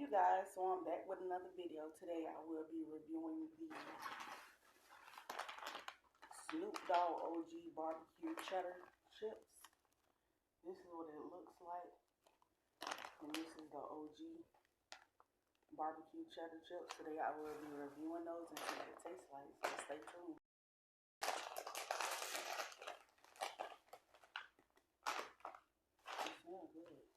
you guys, so I'm back with another video. Today I will be reviewing the Snoop Dogg OG barbecue cheddar chips. This is what it looks like, and this is the OG barbecue cheddar chips. Today I will be reviewing those and see what it tastes like, so stay tuned. They smell good.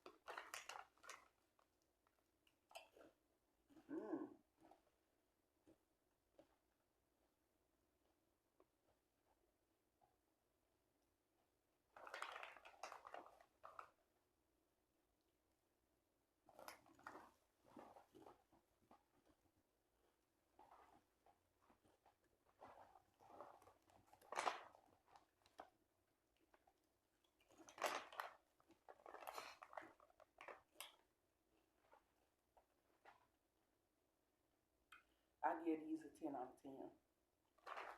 I give these a 10 out of 10.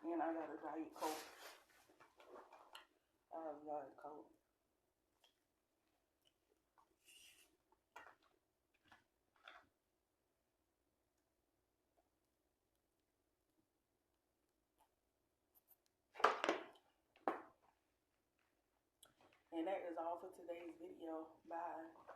And I got a Diet Coke. I have a Diet Coke. And that is all for today's video. Bye.